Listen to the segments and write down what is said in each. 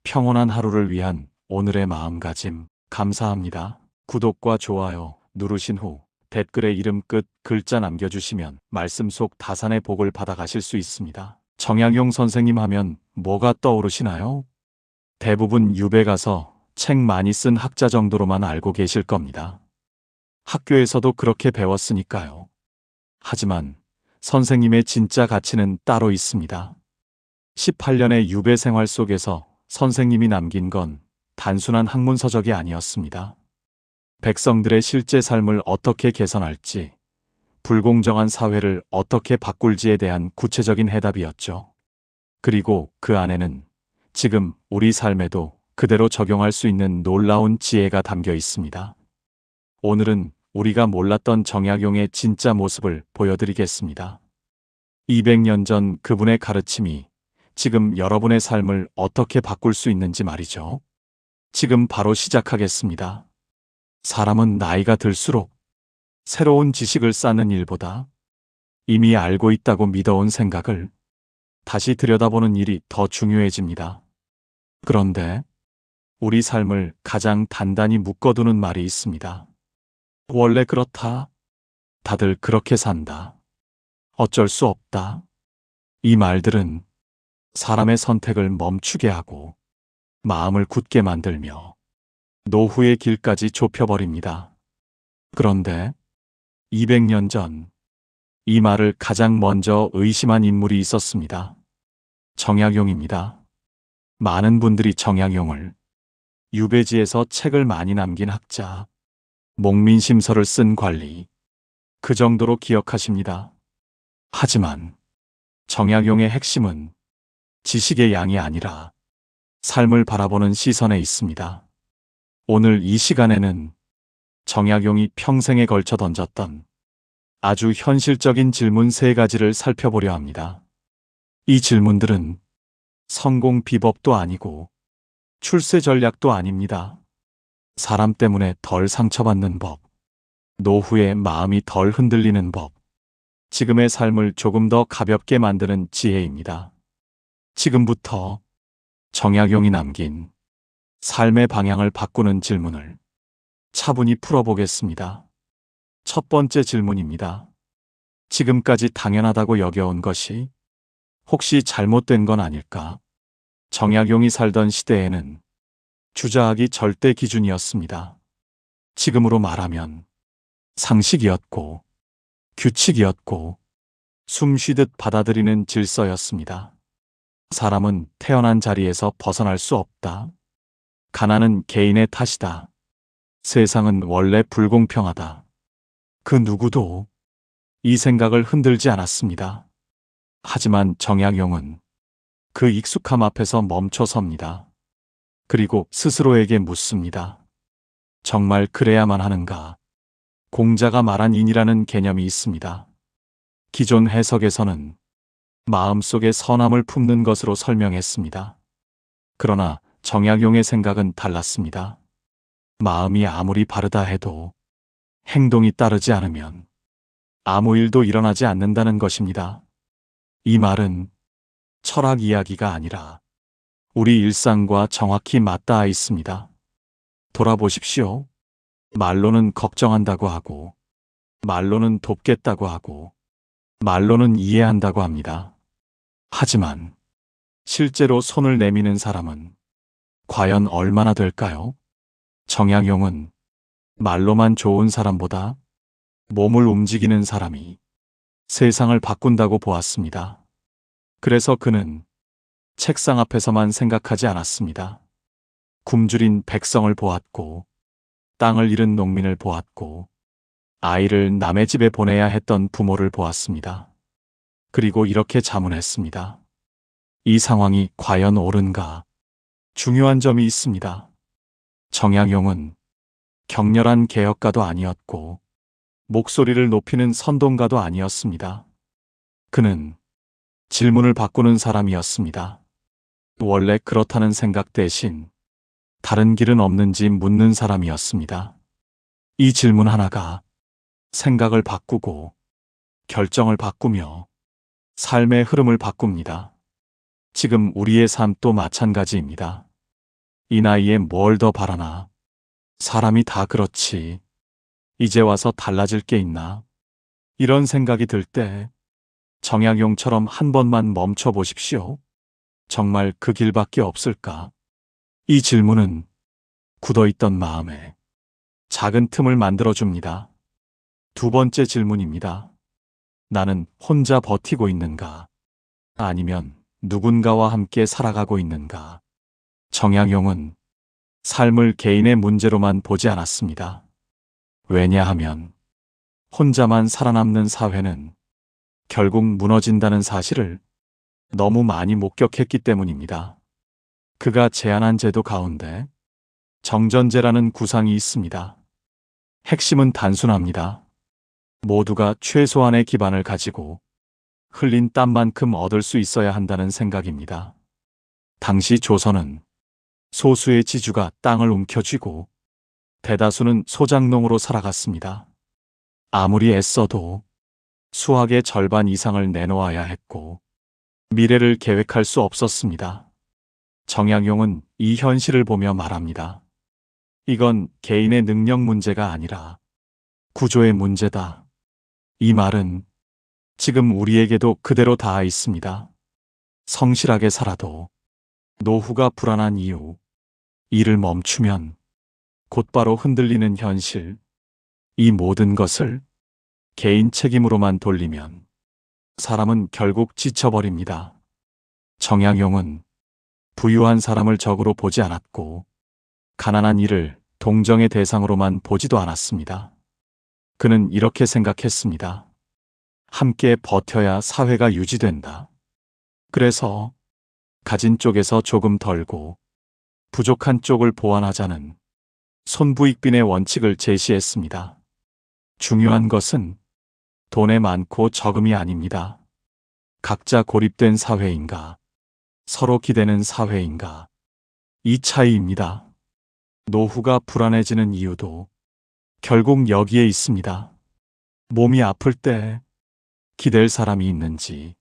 평온한 하루를 위한 오늘의 마음가짐 감사합니다. 구독과 좋아요 누르신 후 댓글에 이름 끝 글자 남겨주시면 말씀 속 다산의 복을 받아가실 수 있습니다. 정약용 선생님 하면 뭐가 떠오르시나요? 대부분 유배 가서 책 많이 쓴 학자 정도로만 알고 계실 겁니다. 학교에서도 그렇게 배웠으니까요. 하지만 선생님의 진짜 가치는 따로 있습니다. 18년의 유배 생활 속에서 선생님이 남긴 건 단순한 학문서적이 아니었습니다. 백성들의 실제 삶을 어떻게 개선할지, 불공정한 사회를 어떻게 바꿀지에 대한 구체적인 해답이었죠. 그리고 그 안에는 지금 우리 삶에도 그대로 적용할 수 있는 놀라운 지혜가 담겨 있습니다. 오늘은 우리가 몰랐던 정약용의 진짜 모습을 보여드리겠습니다. 200년 전 그분의 가르침이 지금 여러분의 삶을 어떻게 바꿀 수 있는지 말이죠. 지금 바로 시작하겠습니다. 사람은 나이가 들수록 새로운 지식을 쌓는 일보다 이미 알고 있다고 믿어온 생각을 다시 들여다보는 일이 더 중요해집니다. 그런데 우리 삶을 가장 단단히 묶어두는 말이 있습니다. 원래 그렇다. 다들 그렇게 산다. 어쩔 수 없다. 이 말들은 사람의 선택을 멈추게 하고 마음을 굳게 만들며 노후의 길까지 좁혀버립니다. 그런데 200년 전 이 말을 가장 먼저 의심한 인물이 있었습니다. 정약용입니다. 많은 분들이 정약용을 유배지에서 책을 많이 남긴 학자, 목민심서를 쓴 관리, 그 정도로 기억하십니다. 하지만 정약용의 핵심은 지식의 양이 아니라 삶을 바라보는 시선에 있습니다. 오늘 이 시간에는 정약용이 평생에 걸쳐 던졌던 아주 현실적인 질문 3가지를 살펴보려 합니다. 이 질문들은 성공 비법도 아니고 출세 전략도 아닙니다. 사람 때문에 덜 상처받는 법, 노후에 마음이 덜 흔들리는 법, 지금의 삶을 조금 더 가볍게 만드는 지혜입니다. 지금부터 정약용이 남긴 삶의 방향을 바꾸는 질문을 차분히 풀어보겠습니다. 첫 번째 질문입니다. 지금까지 당연하다고 여겨온 것이 혹시 잘못된 건 아닐까? 정약용이 살던 시대에는 주자학이 절대 기준이었습니다. 지금으로 말하면 상식이었고 규칙이었고 숨 쉬듯 받아들이는 질서였습니다. 사람은 태어난 자리에서 벗어날 수 없다. 가난은 개인의 탓이다. 세상은 원래 불공평하다. 그 누구도 이 생각을 흔들지 않았습니다. 하지만 정약용은 그 익숙함 앞에서 멈춰 섭니다. 그리고 스스로에게 묻습니다. 정말 그래야만 하는가? 공자가 말한 인이라는 개념이 있습니다. 기존 해석에서는 마음속에 선함을 품는 것으로 설명했습니다. 그러나 정약용의 생각은 달랐습니다. 마음이 아무리 바르다 해도 행동이 따르지 않으면 아무 일도 일어나지 않는다는 것입니다. 이 말은 철학 이야기가 아니라 우리 일상과 정확히 맞닿아 있습니다. 돌아보십시오. 말로는 걱정한다고 하고, 말로는 돕겠다고 하고, 말로는 이해한다고 합니다. 하지만 실제로 손을 내미는 사람은 과연 얼마나 될까요? 정약용은 말로만 좋은 사람보다 몸을 움직이는 사람이 세상을 바꾼다고 보았습니다. 그래서 그는 책상 앞에서만 생각하지 않았습니다. 굶주린 백성을 보았고, 땅을 잃은 농민을 보았고, 아이를 남의 집에 보내야 했던 부모를 보았습니다. 그리고 이렇게 자문했습니다. 이 상황이 과연 옳은가? 중요한 점이 있습니다. 정약용은 격렬한 개혁가도 아니었고, 목소리를 높이는 선동가도 아니었습니다. 그는 질문을 바꾸는 사람이었습니다. 원래 그렇다는 생각 대신 다른 길은 없는지 묻는 사람이었습니다. 이 질문 하나가 생각을 바꾸고 결정을 바꾸며 삶의 흐름을 바꿉니다. 지금 우리의 삶도 마찬가지입니다. 이 나이에 뭘 더 바라나. 사람이 다 그렇지. 이제 와서 달라질 게 있나. 이런 생각이 들 때 정약용처럼 한 번만 멈춰 보십시오. 정말 그 길밖에 없을까? 이 질문은 굳어있던 마음에 작은 틈을 만들어줍니다. 두 번째 질문입니다. 나는 혼자 버티고 있는가? 아니면 누군가와 함께 살아가고 있는가? 정약용은 삶을 개인의 문제로만 보지 않았습니다. 왜냐하면 혼자만 살아남는 사회는 결국 무너진다는 사실을 너무 많이 목격했기 때문입니다. 그가 제안한 제도 가운데 정전제라는 구상이 있습니다. 핵심은 단순합니다. 모두가 최소한의 기반을 가지고 흘린 땀만큼 얻을 수 있어야 한다는 생각입니다. 당시 조선은 소수의 지주가 땅을 움켜쥐고 대다수는 소작농으로 살아갔습니다. 아무리 애써도 수확의 절반 이상을 내놓아야 했고 미래를 계획할 수 없었습니다. 정약용은 이 현실을 보며 말합니다. 이건 개인의 능력 문제가 아니라 구조의 문제다. 이 말은 지금 우리에게도 그대로 닿아 있습니다. 성실하게 살아도 노후가 불안한 이유, 일을 멈추면 곧바로 흔들리는 현실, 이 모든 것을 개인 책임으로만 돌리면 사람은 결국 지쳐버립니다. 정약용은 부유한 사람을 적으로 보지 않았고 가난한 이를 동정의 대상으로만 보지도 않았습니다. 그는 이렇게 생각했습니다. 함께 버텨야 사회가 유지된다. 그래서 가진 쪽에서 조금 덜고 부족한 쪽을 보완하자는 손부익빈의 원칙을 제시했습니다. 중요한 것은 돈의 많고 적음이 아닙니다. 각자 고립된 사회인가, 서로 기대는 사회인가, 이 차이입니다. 노후가 불안해지는 이유도 결국 여기에 있습니다. 몸이 아플 때 기댈 사람이 있는지,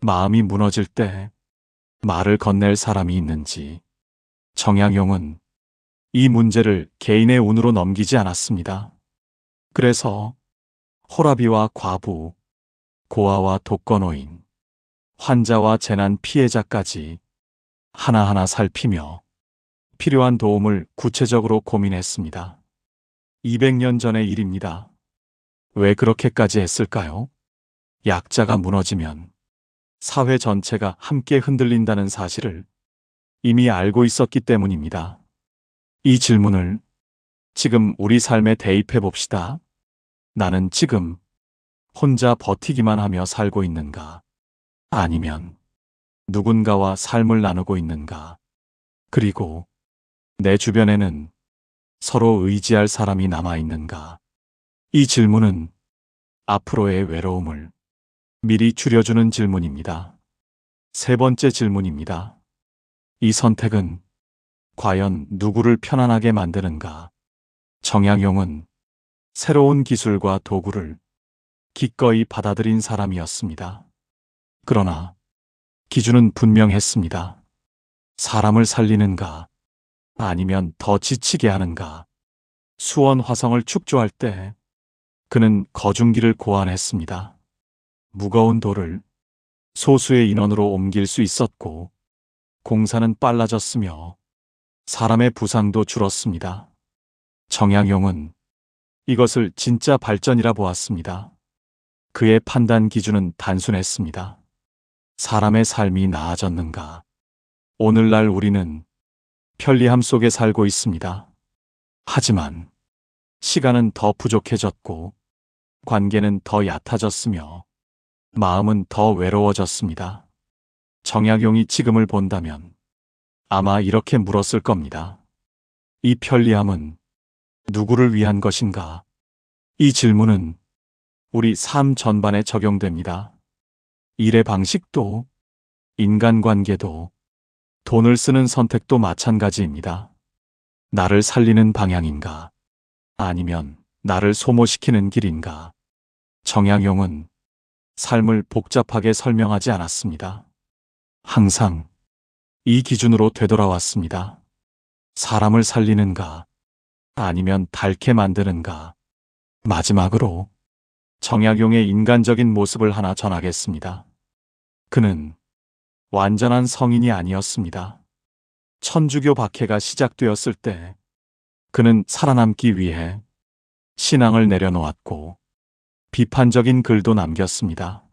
마음이 무너질 때 말을 건넬 사람이 있는지. 정약용은 이 문제를 개인의 운으로 넘기지 않았습니다. 그래서 호라비와 과부, 고아와 독거노인, 환자와 재난 피해자까지 하나하나 살피며 필요한 도움을 구체적으로 고민했습니다. 200년 전의 일입니다. 왜 그렇게까지 했을까요? 약자가 무너지면 사회 전체가 함께 흔들린다는 사실을 이미 알고 있었기 때문입니다. 이 질문을 지금 우리 삶에 대입해 봅시다. 나는 지금 혼자 버티기만 하며 살고 있는가? 아니면 누군가와 삶을 나누고 있는가? 그리고 내 주변에는 서로 의지할 사람이 남아 있는가? 이 질문은 앞으로의 외로움을 미리 줄여주는 질문입니다. 세 번째 질문입니다. 이 선택은 과연 누구를 편안하게 만드는가? 정약용은 새로운 기술과 도구를 기꺼이 받아들인 사람이었습니다. 그러나 기준은 분명했습니다. 사람을 살리는가? 아니면 더 지치게 하는가? 수원 화성을 축조할 때 그는 거중기를 고안했습니다. 무거운 돌을 소수의 인원으로 옮길 수 있었고 공사는 빨라졌으며 사람의 부상도 줄었습니다. 정약용은 이것을 진짜 발전이라 보았습니다. 그의 판단 기준은 단순했습니다. 사람의 삶이 나아졌는가? 오늘날 우리는 편리함 속에 살고 있습니다. 하지만 시간은 더 부족해졌고 관계는 더 얕아졌으며 마음은 더 외로워졌습니다. 정약용이 지금을 본다면 아마 이렇게 물었을 겁니다. 이 편리함은 누구를 위한 것인가? 이 질문은 우리 삶 전반에 적용됩니다. 일의 방식도, 인간관계도, 돈을 쓰는 선택도 마찬가지입니다. 나를 살리는 방향인가? 아니면 나를 소모시키는 길인가? 정약용은 삶을 복잡하게 설명하지 않았습니다. 항상 이 기준으로 되돌아왔습니다. 사람을 살리는가? 아니면 닳게 만드는가? 마지막으로 정약용의 인간적인 모습을 하나 전하겠습니다. 그는 완전한 성인이 아니었습니다. 천주교 박해가 시작되었을 때 그는 살아남기 위해 신앙을 내려놓았고 비판적인 글도 남겼습니다.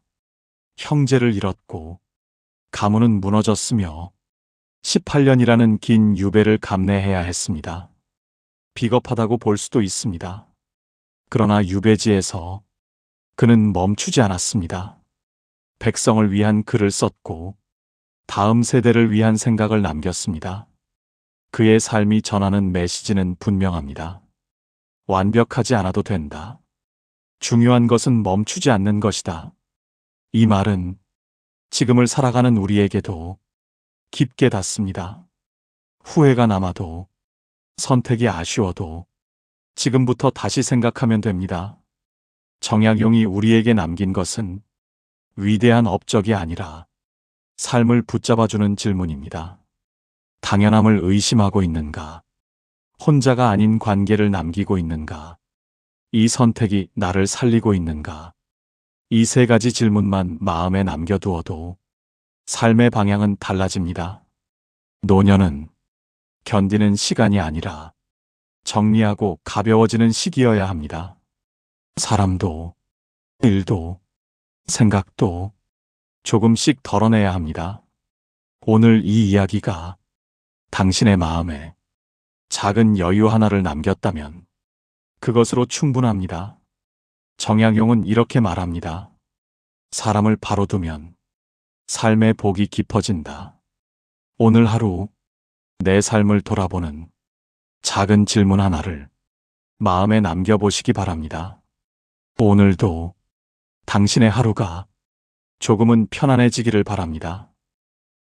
형제를 잃었고 가문은 무너졌으며 18년이라는 긴 유배를 감내해야 했습니다. 비겁하다고 볼 수도 있습니다. 그러나 유배지에서 그는 멈추지 않았습니다. 백성을 위한 글을 썼고 다음 세대를 위한 생각을 남겼습니다. 그의 삶이 전하는 메시지는 분명합니다. 완벽하지 않아도 된다. 중요한 것은 멈추지 않는 것이다. 이 말은 지금을 살아가는 우리에게도 깊게 닿습니다. 후회가 남아도, 선택이 아쉬워도 지금부터 다시 생각하면 됩니다. 정약용이 우리에게 남긴 것은 위대한 업적이 아니라 삶을 붙잡아주는 질문입니다. 당연함을 의심하고 있는가? 혼자가 아닌 관계를 남기고 있는가? 이 선택이 나를 살리고 있는가? 이 세 가지 질문만 마음에 남겨두어도 삶의 방향은 달라집니다. 노년은 견디는 시간이 아니라 정리하고 가벼워지는 시기여야 합니다. 사람도, 일도, 생각도 조금씩 덜어내야 합니다. 오늘 이 이야기가 당신의 마음에 작은 여유 하나를 남겼다면 그것으로 충분합니다. 정약용은 이렇게 말합니다. 사람을 바로 두면 삶의 복이 깊어진다. 오늘 하루 내 삶을 돌아보는 작은 질문 하나를 마음에 남겨보시기 바랍니다. 오늘도 당신의 하루가 조금은 편안해지기를 바랍니다.